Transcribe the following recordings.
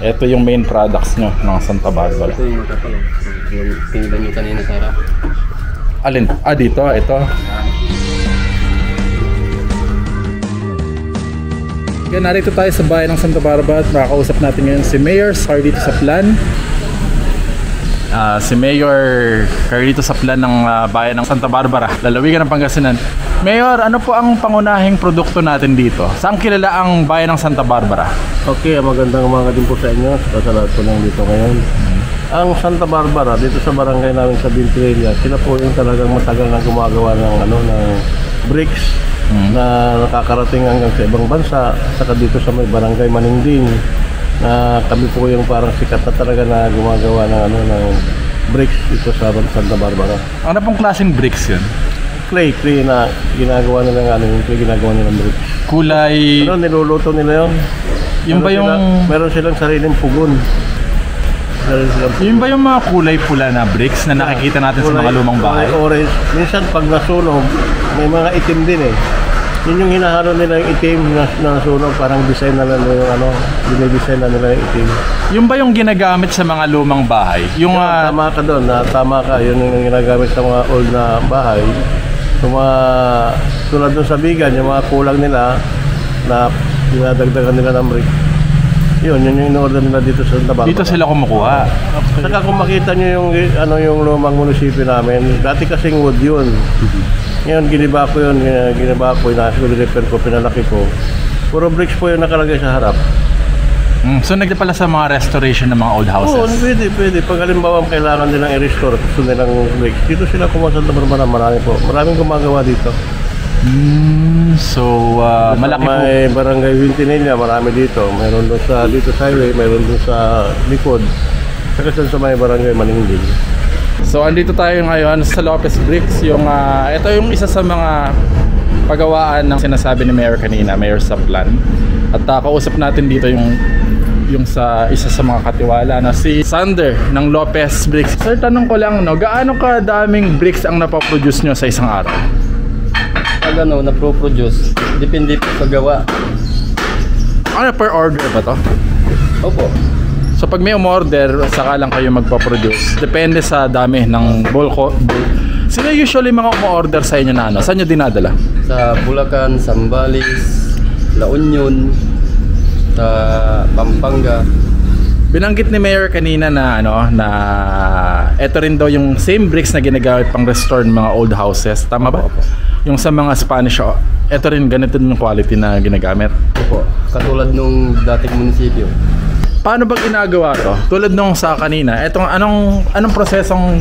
Ito yung main products nyo ng Santa Barbara. Ito yung makapal. Yung pinilan nyo kanina sa harap. Alin? Dito. Ito. Okay, narito tayo sa bayan ng Santa Barbara at makakausap natin ngayon si Mayor Carlito Saplan. Si Mayor Carlito Saplan ng bayan ng Santa Barbara, lalawigan ng Pangasinan. Mayor, ano po ang pangunahing produkto natin dito? Saan kilala ang bayan ng Santa Barbara? Okay, magandang umaga din po sa inyo. Sa lahat po nang dito ngayon. Ang Santa Barbara, dito sa barangay namin sa Ventrilla, sila po yung talagang matagal na gumagawa ng bricks na nakakarating hanggang sa ibang bansa. Saka dito sa may barangay Maningding, na kami po yung parang sikat na talaga na gumagawa ng bricks dito sa Santa Barbara. Ano pong klaseng bricks yun? Clay na ginagawa nila yung clay ginagawa nilang bricks. Kulay... niluluto nila yun. Yung ba yung... meron silang sariling pugon. Yung ba yung mga kulay pula na bricks na nakikita natin sa mga lumang bahay? Orange. Minsan pag nasunog, may mga itim din eh. Yun yung hinahalo nila yung itim na nasunog, parang design na nila yung dinidesign na nila yung itim. Yung ba yung ginagamit sa mga lumang bahay? Yung tama ka doon, tama ka. Yun yung ginagamit sa mga old na bahay. Yung mga tulad doon sa bigan, yung mga kulang nila na dinadagdagan nila ng brick. Yun yung in-order nila dito sa Santa Barbara. Dito sila kumukuha. Saka kung makita nyo yung lumang munisipyo namin, dati kasing wood yun. Ngayon giniba ko yun, repair ko, pinalaki ko. Puro bricks po yung nakalagay sa harap. So nagpala sa mga restoration ng mga old houses? Oo, pwede. Pag halimbawa kailangan nilang i-restore, gusto nilang bricks, dito sila kumuha sa Santa Barbara, marami po. Maraming gumagawa dito. Malaki po. May barangay Ventinilla, marami dito. Mayroon doon sa dito sa highway, mayroon doon sa likod. Saka sa may barangay Maningding. So andito tayo ngayon sa Lopez Bricks. Ito yung isa sa mga pagawaan ng sinasabi ni Mayor kanina, Mayor Saplan. At kausap natin dito yung sa isa sa mga katiwala na si Sander ng Lopez Bricks. Sir, tanong ko lang, gaano kadaming bricks ang napoproduce nyo sa isang araw? Pag naproproduce, depende po sa gawa. Ano, per order ba to? Opo. So pag may umorder, saka lang kayo magpaproduce. Depende sa dami ng bulk. Sino usually mga umorder sa inyo na saan nyo dinadala? Sa Bulacan, Zambales, La Union, sa Pampanga. Binanggit ni Mayor kanina na ito rin daw yung same bricks na ginagamit pang restore ng mga old houses. Tama ba? Opo. Yung sa mga Spanish, ito rin ganito din yung quality na ginagamit. Opo. Katulad nung dating munisipyo. Paano ba ginagawa to? Tulad nung sa kanina, anong prosesong...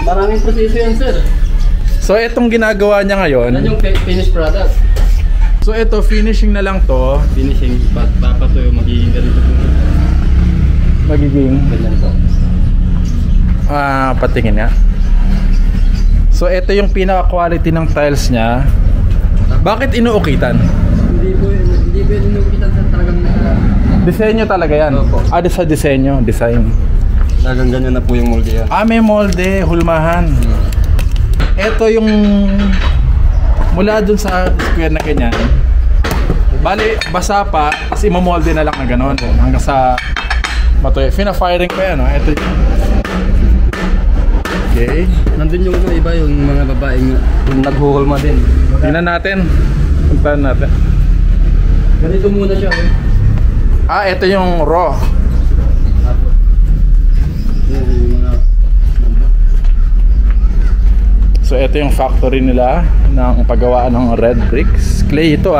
Maraming proseso yan, sir. So itong ginagawa niya ngayon... Yan yung finished product. So ito, finishing na lang to. Finishing, papatuyo, magiging ganito po. Magiging... Ganyan po. Patingin nga. So ito yung pinaka-quality ng tiles niya. Bakit inuukitan? Hindi po inuukitan sa talagang... Disenyo talaga yan? Opo. Sa disenyo, design. Talagang ganyan na po yung molde yan. May molde, hulmahan. Ito yung mula dun sa square na ganyan. Bali, basa pa, tapos imamolde na lang na gano'n. Hanggang sa matoy. Fina-firing pa yan, Ito yung... Okay. Nandun yung iba, yung mga babaeng naghuhulma din. Tingnan natin. Puntahan natin. Ganito muna siya, ito yung raw. So ito yung factory nila ng paggawaan ng red bricks. Clay ito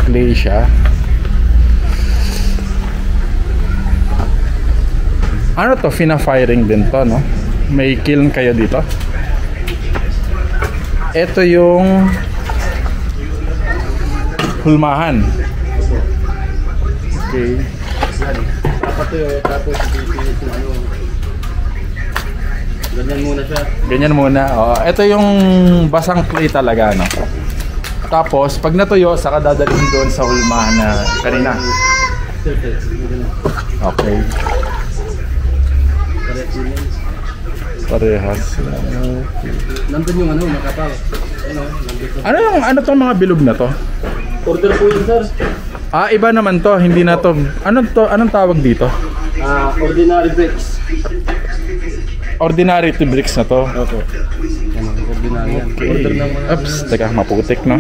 Clay siya. Ano to? Fina-firing din to, no? May kiln kayo dito. Ito yung hulmahan. Okay. Tapos ganyan muna siya. Ganyan muna. Ito yung basang clay talaga, no? Tapos pag natuyo, saka dadalhin doon sa hulmahan na kanina. Okay. Parehas. Nandun yung makapal. Ano tong mga bilog na to? Order po yun, sir. Ah, iba naman to, hindi na to. Anong tawag dito? Ordinary bricks. Ordinary to bricks na to. Opo. Ano, ordinary yan. Okay. Order ng mga... Oops, teka, maputik no.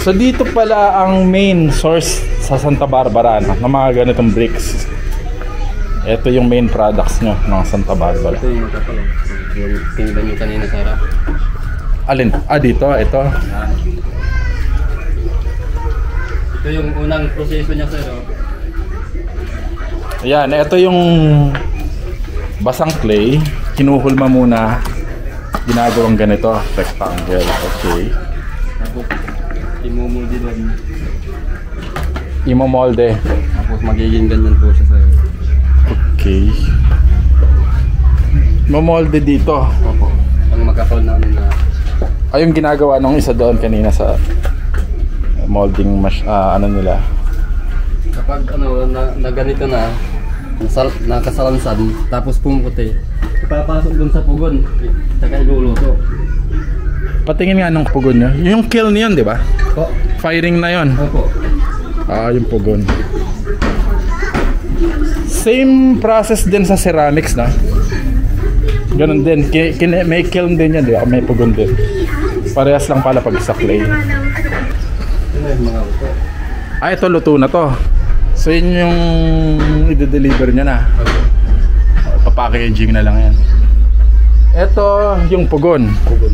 So dito pala ang main source sa Santa Barbara ng mga ganitong bricks. Ito yung main products nyo ng Santa Barbara. Ito yung makapal. Yung tingnan nyo kanina sa harap. Alin? Ah, dito, ito. Ito yung unang proseso niya, sir. Ayan, ito yung basang clay. Kinuhulma muna. Ginagawang ganito, rectangle. Okay. Tapos, imumuldi doon. Imomolde. Tapos, magiging ganyan po siya, sir. Okay. Momolde dito. Opo. Ang makapal na ano na. Ay, yung ginagawa nung isa doon kanina sa molding ano nila. Kapag ano, na ganito na, nakasalansan, tapos pumuti, ipapasok dun sa pugon, tsaka iluluto. Patingin nga nung pugon nyo. Yung kiln yun, di ba? Po. Firing na yun. Opo. Ah, yung pugon. Same process din sa ceramics, na. Ganun din. May kiln din yan, di ba? May pugon din. Parehas lang pala pag sa clay. Ano yung mga uto? Ah, ito luto na to. So yun yung i-deliver nyo na. Papackaging na lang yan. Ito yung pugon. Pugon.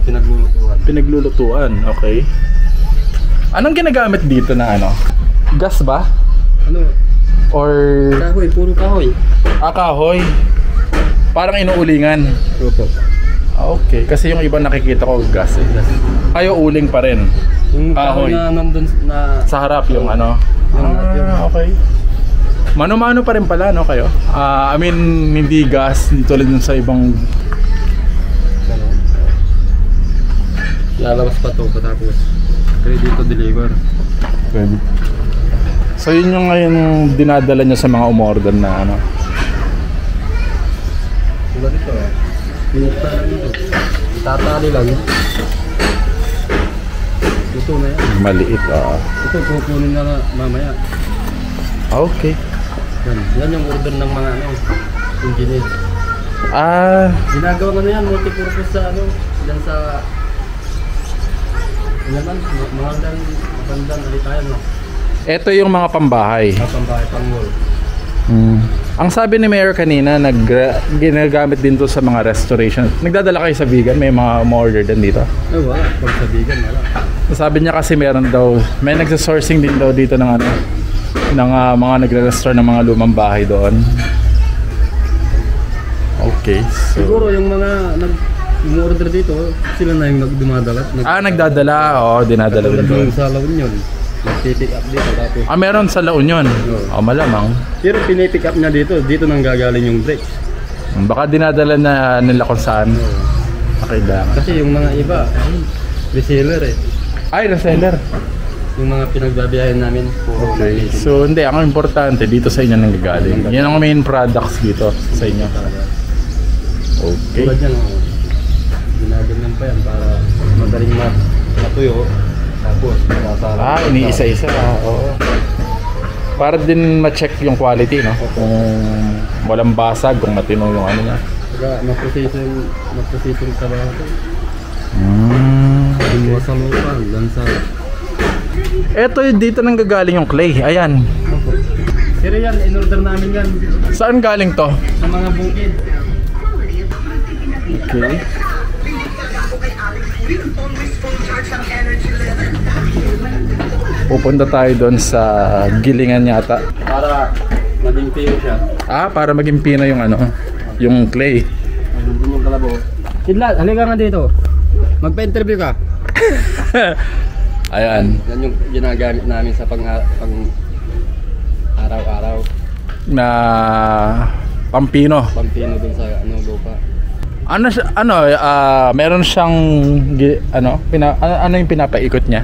Pinaglulutuan. Pinaglulutuan, okay. Anong ginagamit dito na ano? Gas ba? Ano? Or Kahoy, puro kahoy. kahoy? Parang inuulingan. Opo. Ah, okay, kasi yung iba nakikita ko gas eh. Kayo uling pa rin. Yung kahoy Kahoy. na nandun na... Sa harap yung ano. Okay. Mano-mano pa rin pala no kayo? I mean, hindi gas, hindi tulad nun sa ibang... Ano? Lalabas pa to patapos. Ready to deliver. Pwede. So yun yung ngayon dinadala nyo sa mga umorder na ano. Wala dito eh. Pinita lang ito. Itatali lang. Ito na yan. Maliit Ito kukunin na mamaya. Okay. Yan yung order ng mga ano, engineer. Ginagawa Ginagawa yan, multi-purpose sa ano, dyan sa... Ano naman, magandang alitayan no? Ito yung mga pambahay. Pambahay, pang-wall. Ang sabi ni Mayor kanina, ginagamit din to sa mga restoration. Nagdadala kayo sa vegan? May mga umorder din dito? Ay wala, pag sa vegan wala. Sabi niya kasi meron daw, may nagsasourcing din daw dito ng ano, ng mga nagre-restore ng mga lumang bahay doon. Okay, so... Siguro yung mga nag-order dito, sila na yung dumadala. Nagdadala, dinadala din doon. Yung sa La Union, nag-pick up dito tapos. Meron sa La Union? Malamang. Pero pinipick up niya dito nang gagaling yung bricks. Baka dinadala na nila kung saan. Kailangan. Kasi yung mga iba, reseller eh. Ay, reseller. Yung mga pinagbabiyahin namin, puro Okay. So, hindi. Ang importante, dito sa inyo nanggagaling. Yan ang main products dito sa inyo. Okay. Tulad yan, ginaganyan pa yan para madaling matuyo. Tapos, masarap. Iniisa-isa. Oo. Para din ma-check yung quality, no? Kung walang basag, kung matino yung ano niya. Saka, maproseso yung trabaho ko. Okay. Sa lupa, lansa. Eto dito nang gagaling yung clay. Ayan. Pero yan, in-order namin yan. Saan galing to? Sa mga bukid. Okay. Pupunta tayo doon sa gilingan yata. Para maging pino siya. Para maging pino yung ano, yung clay. Doon yung kalabaw. Kidlat, halika nga dito. Magpa-interview ka. Ayan. Yan yung ginagamit namin sa pang araw-araw. Na pampino. Pampino dun sa lupa. Meron siyang ano yung pinapaikot niya?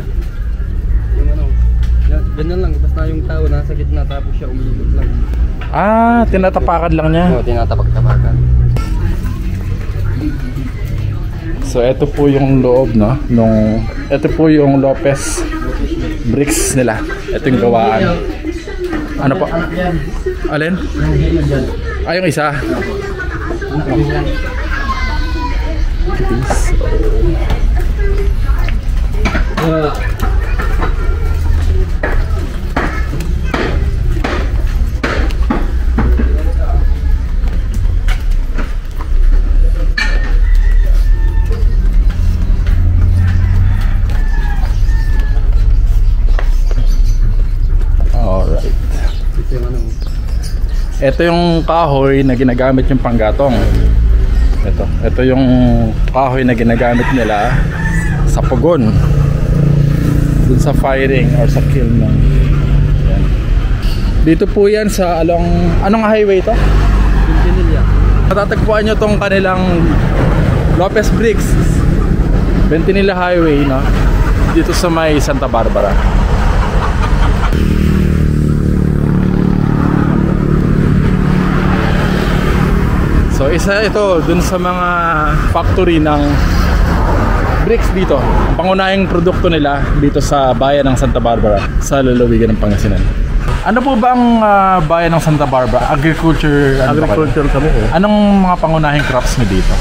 Yung ganyan lang, basta yung tao nasa gitna tapos siya umiikot lang. Tinatapakan lang niya. Oo, tinatapak-tapakan. So ito po yung loob, no, ito po yung Lopez bricks nila. Ito yung gawaan. Ano po? Alin? Yung isa. Ito yung kahoy na ginagamit yung panggatong. Ito yung kahoy na ginagamit nila sa pugon. Dun sa firing or sa kiln. Yan. Dito po yan sa anong highway to? Ventinilla. Matatagpuan nyo tong kanilang Lopez Bricks Ventinilla Highway, no? Dito sa may Santa Barbara. So isa ito dun sa mga factory ng bricks dito. Ang pangunahing produkto nila dito sa bayan ng Santa Barbara, sa lalawigan ng Pangasinan. Ano po ba ang bayan ng Santa Barbara? Agriculture kami eh. Anong mga pangunahing crops niyo dito?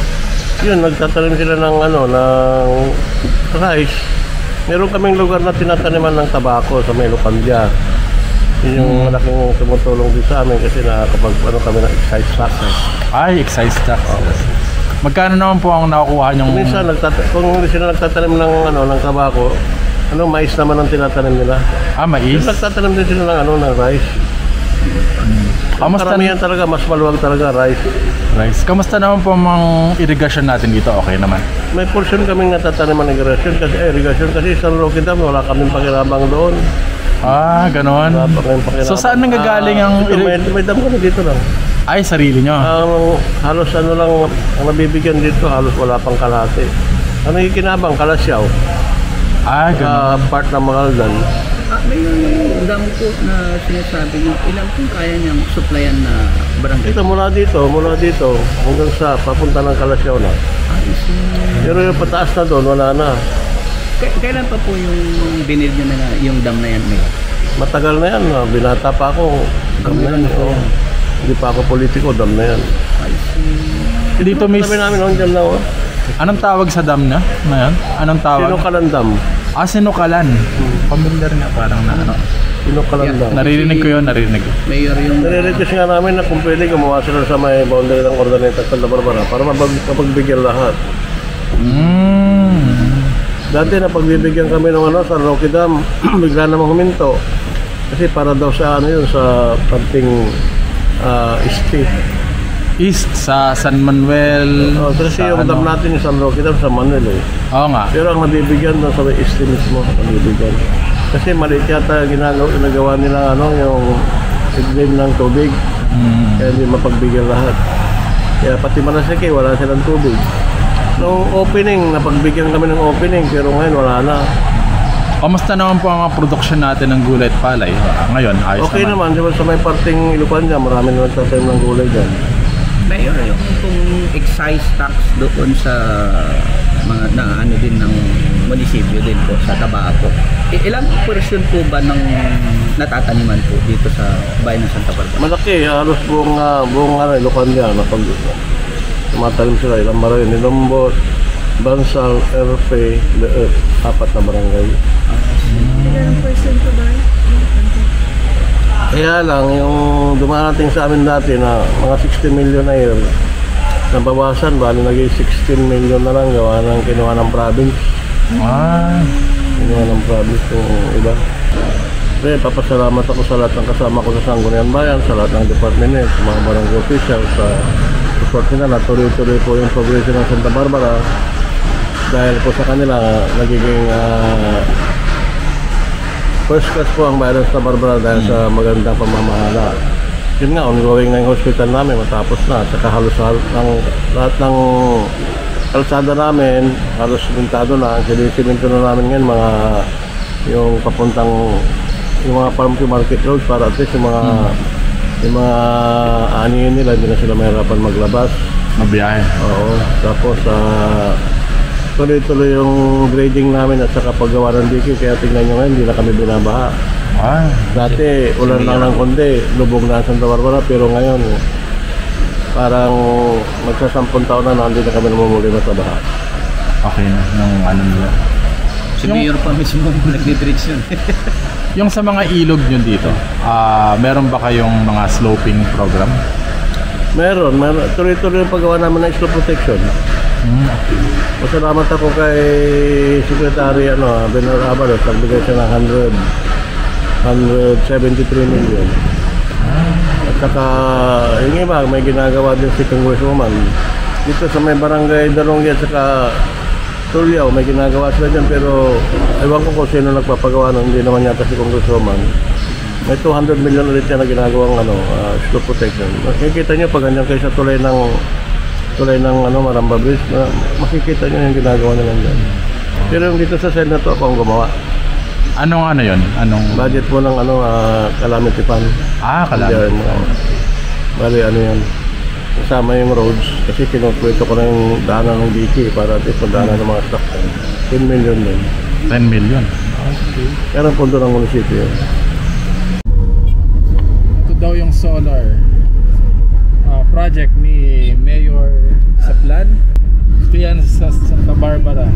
Yun, nagtatanim sila ng ng rice. Meron kaming lugar na tinataniman ng tabako sa may Lucandia. Yun yung malaking tumutulong din sa amin kasi nakakapag kami ng excise tax. Ay, excise tax. Magkano naman po ang nakukuha niyong... Minsan, kung hindi sila nagtatanim ng tabako, mais naman ang tinatanim nila. Mais? Yung nagtatanim din sila ng rice. Karamihan talaga, mas maluwag talaga rice. Kamusta naman po ang irrigation natin dito? Okay naman? May portion kaming natatanim ng irrigation kasi sa Rocky Dam wala kaming pakirabang doon. Ganon. So saan nanggagaling ang... May dam kami dito lang. Ay, sarili nyo? Halos lang ang nabibigyan dito, halos wala pang kalahati. Ang ikinabang, Kalasyaw. Ganon. Part ng Magaldan. May dam po na sinasabi nyo, ilan pong kaya niyang supplyan na barangay? Ito, mula dito, hanggang sa papunta ng Kalasyaw na. Pero yung pataas na doon, wala na. Kailan pa po yung binil nyo na yung dam na yan, Mayor? Matagal na yan, binata pa ako. Dam na yan. Hindi pa ako politiko, dam na yan. Dito Sabi namin, dyan lang. Anong tawag sa dam na yan? Anong tawag? Sinukalan Dam. Sinukalan. Familiar nga parang na ano. Sinukalan Dam. Naririnig ko yun. Mayor, yung... Nare-request nga namin na kung pwede gumawa sila sa may boundary ng Ordoneta at Santa Barbara para mapagbigyan lahat. Dati na pagbibigyan kami ng sa Rocky Dam, bigla namang huminto. Kasi para daw sa sa parting East sa San Manuel. Kasi yung dam natin yung San Roque Dam sa Manuel eh. Oo nga. Pero ang nabibigyan doon sa East mismo, nabibigyan. Kasi maliit yata ginagawa nila yung iglim ng tubig. Kaya hindi mapagbigyan lahat. Kaya pati Manasike, wala silang tubig. Noong opening, napagbigyan kami ng opening, pero ngayon wala na. Kamusta naman po ang production natin ng gulay at palay? Ngayon, ayos okay naman. Diba sa may parting Ilucandia, marami na nagtatanim ng gulay dyan. Mayor, yung kung excise tax doon sa mga din ng munisipyo din po sa tabako. Ilang portion po ba ng natataniman po dito sa bayan ng Santa Barbara? Malaki, halos buong Ilucandia na pag tumatanim sila, ilang maray, Nilombot, Bansal, Erpe, Leet, 4 na barangay. Ilang percent po ba? Kaya lang, yung dumarating sa amin dati na mga 60 million a year, nabawasan, bali naging 16 million na lang gawa ng kinuha ng province. Kinuha ng province yung iba. Kaya papasalamat ako sa lahat ng kasama ko sa Sangguniang Bayan, sa lahat ng department heads, mga barangay officials, sa support nila na tuloy-tuloy po yung progression ng Santa Barbara. Dahil po sa kanila, nagiging first class po ang bayan ng Santa Barbara dahil sa magandang pamamahala. Yun nga, ongoing na yung hospital namin, matapos na. Saka halos lahat ng kalsada namin, halos simentado na. Siminto na namin ngayon yung papuntang yung mga farm to market road para at least yung mga anihin nila, hindi na sila mahirapan maglabas. Mabiyahe. Oo. Tapos tuloy-tuloy yung grading namin at saka paggawa ng dike, kaya tingnan nyo ngayon, hindi na kami binabaha. Dati, ulan lang ng kundi, lubog na ang Santa Barbara, pero ngayon, parang magsasampung taon na hindi na kami namumuli na sa baha. Okay na, yung ano nila. Si Mayor pa mismo nagdi-dredge yun. Yung sa mga ilog nyo dito, meron ba kayong mga sloping program? Meron. Tuloy-tuloy yung paggawa namin ng slope protection. Masalamat ako kay Secretary Benor Abalos, nagbigay siya ng 173 million. At saka yung iba may ginagawa din si Congresswoman dito sa may barangay Dalonggi at saka Tulyaw, may ginagawa sila dyan, pero ewan ko kung sino nagpapagawa nun, hindi naman yata si Congresswoman. May 200 million ulit yan na ginagawang slope protection. Makikita nyo pag ganyan kayo sa tulay ng Maramba Bridge, makikita nyo yung ginagawa nila dyan. Pero yung dito sa side na to, ako ang gumawa. Anong yun? Budget po ng calamity fund. Calamity. Bali yan. Kasama yung roads kasi kinukwento ko na yung daanan ng DK para at least daanan ng mga stock. 10 million din. 10 million? Okay. Pero ang pondo ng munisipyo yun. Ito daw yung solar project ni Mayor Saplan. Ito yan sa Santa Barbara.